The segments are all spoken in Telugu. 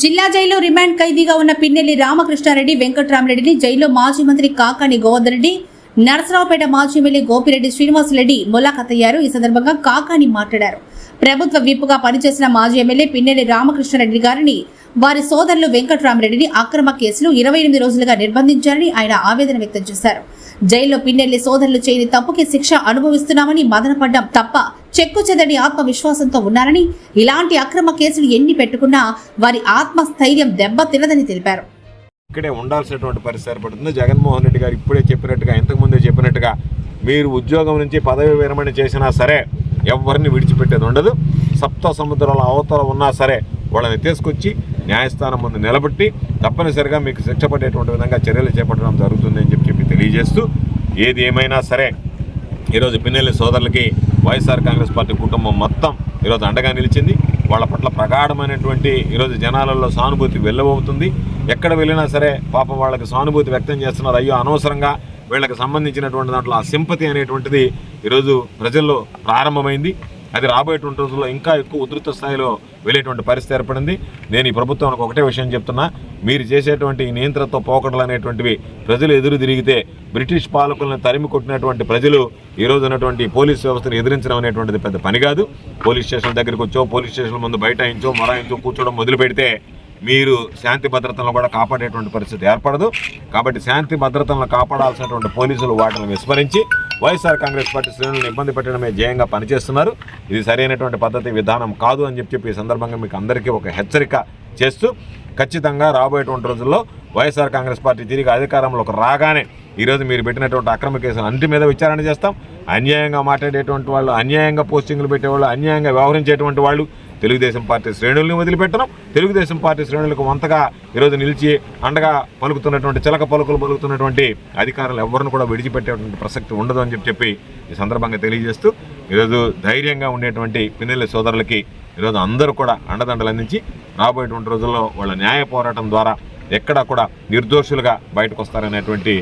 జిల్లా జైల్లో రిమాండ్ ఖైదీగా ఉన్న పిన్నెల్లి రామకృష్ణారెడ్డి వెంకట్రామరెడ్డిని జైల్లో మాజీ మంత్రి కాకాని గోవర్ధన్ రెడ్డి, నరసరావుపేట మాజీ ఎమ్మెల్యే గోపిరెడ్డి శ్రీనివాసరెడ్డి ములాఖతయ్యారు. ఈ సందర్భంగా కాకాని మాట్లాడారు. ప్రభుత్వ విప్పుగా పనిచేసిన మాజీ ఎమ్మెల్యే పిన్నెల్లి రామకృష్ణారెడ్డి గారిని వారి సోదరులు వెంకట్రామరెడ్డిని అక్రమ కేసులు 28 రోజులుగా నిర్బంధించారని ఆయన ఆవేదన వ్యక్తం చేశారు. జైల్లో పిన్నెల్లి సోదరులు చేయని తప్పుకి శిక్ష అనుభవిస్తున్నామని మదనపడ్డం తప్ప చెక్కు చెదని ఆత్మవిశ్వాసంతో ఉన్నారని, ఇలాంటి అక్రమ కేసులు ఎన్ని పెట్టుకున్నా వారి ఆత్మస్థైర్యం దెబ్బతినదని తెలిపారు. ఇక్కడే ఉండాల్సినటువంటి పరిస్థితి ఏర్పడుతుంది. జగన్మోహన్ రెడ్డి గారు ఇప్పుడే చెప్పినట్టుగా, ఇంతకుముందే చెప్పినట్టుగా, మీరు ఉద్యోగం నుంచి పదవి విరమణ చేసినా సరే ఎవరిని విడిచిపెట్టేది ఉండదు. సప్త సముద్రాల అవతల ఉన్నా సరే వాళ్ళని తీసుకొచ్చి న్యాయస్థానం ముందు నిలబెట్టి తప్పనిసరిగా మీకు శిక్ష పడేటువంటి విధంగా చర్యలు చేపట్టడం జరుగుతుందని చెప్పి తెలియజేస్తూ, ఏది ఏమైనా సరే ఈరోజు పిన్నెల్లి సోదరులకి వైఎస్ఆర్ కాంగ్రెస్ పార్టీ కుటుంబం మొత్తం ఈరోజు అండగా నిలిచింది. వాళ్ళ పట్ల ప్రగాఢమైనటువంటి ఈరోజు జనాలలో సానుభూతి వెల్లవవుతుంది. ఎక్కడ వెళ్ళినా సరే పాపం వాళ్ళకి సానుభూతి వ్యక్తం చేస్తున్నారు. అయ్యో అనవసరంగా వీళ్ళకి సంబంధించినటువంటి దాంట్లో ఆ సింపతి అనేటువంటిది ఈరోజు ప్రజల్లో ప్రారంభమైంది. అది రాబోయేటువంటి రోజుల్లో ఇంకా ఎక్కువ ఉధృత స్థాయిలో వెళ్ళేటువంటి పరిస్థితి ఏర్పడింది. నేను ఈ ప్రభుత్వానికి ఒకటే విషయం చెప్తున్నా, మీరు చేసేటువంటి ఈ నియంత్రణతో పోకడలు అనేటువంటివి ప్రజలు ఎదురు తిరిగితే బ్రిటిష్ పాలకులను తరిమి కొట్టినటువంటి ప్రజలు ఈరోజు ఉన్నటువంటి పోలీస్ వ్యవస్థను ఎదిరించడం అనేటువంటిది పెద్ద పని కాదు. పోలీస్ స్టేషన్ దగ్గరికి వచ్చో, పోలీస్ స్టేషన్ ముందు బైఠాయించో, మొరాయించో కూర్చోవడం మొదలు పెడితే మీరు శాంతి భద్రతలను కూడా కాపాడేటువంటి పరిస్థితి ఏర్పడదు. కాబట్టి శాంతి భద్రతలను కాపాడాల్సినటువంటి పోలీసులు వాటిని విస్మరించి వైఎస్ఆర్ కాంగ్రెస్ పార్టీ శ్రేణులను ఇబ్బంది పెట్టడమే ధ్యేయంగా పనిచేస్తున్నారు. ఇది సరైనటువంటి పద్ధతి విధానం కాదు అని చెప్పి ఈ సందర్భంగా మీకు అందరికీ ఒక హెచ్చరిక చేస్తూ, ఖచ్చితంగా రాబోయేటువంటి రోజుల్లో వైఎస్ఆర్ కాంగ్రెస్ పార్టీ తిరిగి అధికారంలోకి రాగానే ఈరోజు మీరు పెట్టినటువంటి అక్రమ కేసులు అన్నిటి మీద విచారణ చేస్తాం. అన్యాయంగా మాట్లాడేటువంటి వాళ్ళు, అన్యాయంగా పోస్టింగ్లు పెట్టేవాళ్ళు, అన్యాయంగా వ్యవహరించేటువంటి వాళ్ళు తెలుగుదేశం పార్టీ శ్రేణుల్ని వదిలిపెట్టడం, తెలుగుదేశం పార్టీ శ్రేణులకు వంతగా ఈరోజు నిలిచి అండగా పలుకుతున్నటువంటి చిలక పలుకులు పలుకుతున్నటువంటి అధికారులు ఎవరిని కూడా విడిచిపెట్టేటువంటి ప్రసక్తి ఉండదు అని చెప్పి ఈ సందర్భంగా తెలియజేస్తూ, ఈరోజు ధైర్యంగా ఉండేటువంటి పిన్నెల్లి సోదరులకి ఈరోజు అందరూ కూడా అండదండలు అందించి రాబోయేటువంటి రోజుల్లో వాళ్ళ న్యాయ పోరాటం ద్వారా ఎక్కడా కూడా నిర్దోషులుగా బయటకు వస్తారనేటువంటి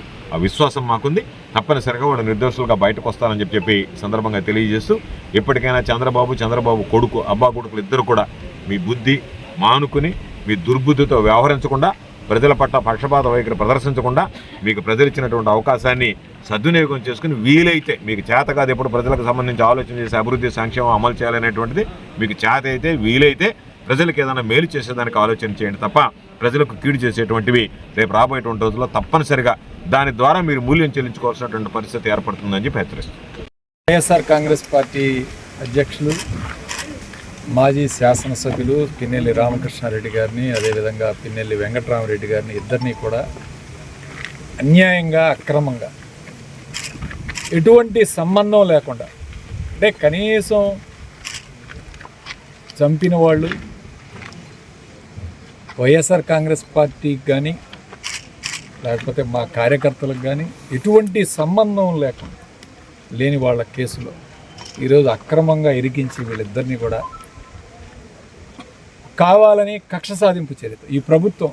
విశ్వాసం మాకుంది. తప్పనిసరిగా వాళ్ళు నిర్దోషులుగా బయటకు వస్తారని చెప్పి సందర్భంగా తెలియజేస్తూ, ఎప్పటికైనా చంద్రబాబు కొడుకు, అబ్బా కొడుకులు ఇద్దరు కూడా మీ బుద్ధి మానుకుని మీ దుర్బుద్ధితో వ్యవహరించకుండా, ప్రజల పట్ల పక్షపాత వైఖరి ప్రదర్శించకుండా, మీకు ప్రజలు ఇచ్చినటువంటి అవకాశాన్ని సద్వినియోగం చేసుకుని వీలైతే, మీకు చేత కాదు ఎప్పుడు ప్రజలకు సంబంధించి ఆలోచన చేసి అభివృద్ధి సంక్షేమం అమలు చేయాలనేటువంటిది, మీకు చేత అయితే వీలైతే ప్రజలకు ఏదైనా మేలు చేసేదానికి ఆలోచన చేయండి తప్ప ప్రజలకు కీడు చేసేటువంటివి రేపు రాబోయేటువంటి రోజుల్లో తప్పనిసరిగా దాని ద్వారా మీరు మూల్యం చెల్లించుకోవాల్సినటువంటి పరిస్థితి ఏర్పడుతుందని చెప్పి హెచ్చరిస్తున్నారు. వైఎస్ఆర్ కాంగ్రెస్ పార్టీ అధ్యక్షులు, మాజీ శాసనసభ్యులు పిన్నెల్లి రామకృష్ణారెడ్డి గారిని, అదేవిధంగా పిన్నెల్లి వెంకట్రామరెడ్డి గారిని ఇద్దరినీ కూడా అన్యాయంగా, అక్రమంగా, ఎటువంటి సంబంధం లేకుండా, అంటే కనీసం చంపిన వాళ్ళు వైఎస్ఆర్ కాంగ్రెస్ పార్టీకి కానీ లేకపోతే మా కార్యకర్తలకు కానీ ఎటువంటి సంబంధం లేని వాళ్ళ కేసులో ఈరోజు అక్రమంగా ఇరికించి వీళ్ళిద్దరినీ కూడా కావాలని కక్ష సాధింపు చర్యతో ఈ ప్రభుత్వం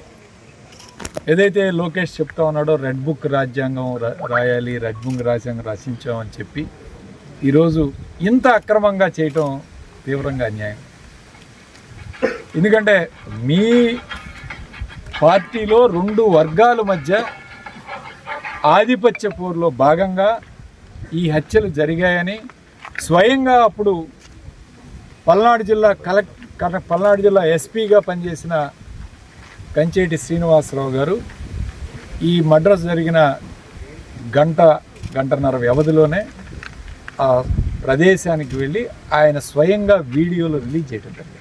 ఏదైతే లోకేష్ చెప్తా ఉన్నాడో రెడ్ బుక్ రాజ్యాంగం రాయాలి, రెడ్ బుక్ రాజ్యాంగం రచించామని చెప్పి ఈరోజు ఇంత అక్రమంగా చేయటం తీవ్రంగా అన్యాయం. ఎందుకంటే మీ పార్టీలో 2 వర్గాల మధ్య ఆధిపత్య పోరులో భాగంగా ఈ హత్యలు జరిగాయని స్వయంగా అప్పుడు పల్నాడు జిల్లా ఎస్పీగా పనిచేసిన కంచేటి శ్రీనివాసరావు గారు ఈ మర్డర్ జరిగిన గంటన్నర వ్యవధిలోనే ఆ ప్రదేశానికి వెళ్ళి ఆయన స్వయంగా వీడియోలు రిలీజ్ చేయడం జరిగింది.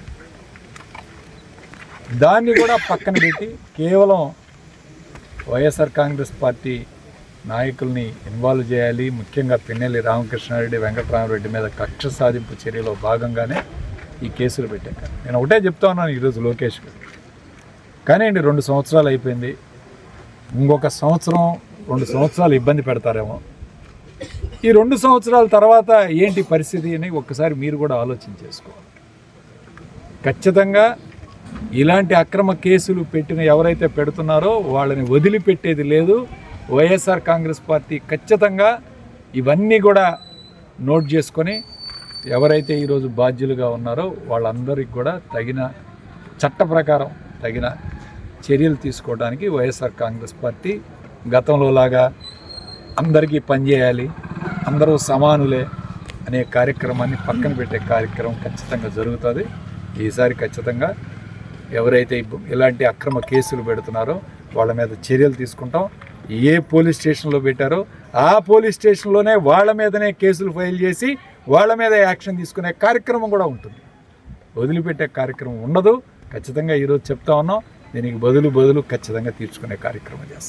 దాన్ని కూడా పక్కన పెట్టి కేవలం వైఎస్ఆర్ కాంగ్రెస్ పార్టీ నాయకుల్ని ఇన్వాల్వ్ చేయాలి, ముఖ్యంగా పిన్నెల్లి రామకృష్ణారెడ్డి, వెంకట్రామరెడ్డి మీద కక్ష సాధింపు చర్యలో భాగంగానే ఈ కేసులు పెట్టాక నేను ఒకటే చెప్తా ఉన్నాను ఈరోజు లోకేష్ గారు, కానీ 2 సంవత్సరాలు అయిపోయింది, ఇంకొక 2 సంవత్సరాలు ఇబ్బంది పెడతారేమో. ఈ 2 సంవత్సరాల తర్వాత ఏంటి పరిస్థితి అని ఒక్కసారి మీరు కూడా ఆలోచన చేసుకోవాలి. ఖచ్చితంగా ఇలాంటి అక్రమ కేసులు పెట్టిన ఎవరైతే పెడుతున్నారో వాళ్ళని వదిలిపెట్టేది లేదు. వైఎస్ఆర్ కాంగ్రెస్ పార్టీ ఖచ్చితంగా ఇవన్నీ కూడా నోట్ చేసుకొని ఎవరైతే ఈరోజు బాధ్యులుగా ఉన్నారో వాళ్ళందరికీ కూడా తగిన చట్ట ప్రకారం తగిన చర్యలు తీసుకోవడానికి వైఎస్ఆర్ కాంగ్రెస్ పార్టీ గతంలో లాగా అందరికీ పనిచేయాలి, అందరూ సమానులే అనే కార్యక్రమాన్ని పక్కన పెట్టే కార్యక్రమం ఖచ్చితంగా జరుగుతుంది. ఈసారి ఖచ్చితంగా ఎవరైతే ఇలాంటి అక్రమ కేసులు పెడుతున్నారో వాళ్ళ మీద చర్యలు తీసుకుంటాం. ఏ పోలీస్ స్టేషన్లో పెట్టారో ఆ పోలీస్ స్టేషన్లోనే వాళ్ళ మీదనే కేసులు ఫైల్ చేసి వాళ్ళ మీద యాక్షన్ తీసుకునే కార్యక్రమం కూడా ఉంటుంది. వదిలిపెట్టే కార్యక్రమం ఉండదు. ఖచ్చితంగా ఈరోజు చెప్తా ఉన్నాం, దీనికి బదులు ఖచ్చితంగా తీర్చుకునే కార్యక్రమం చేస్తాం.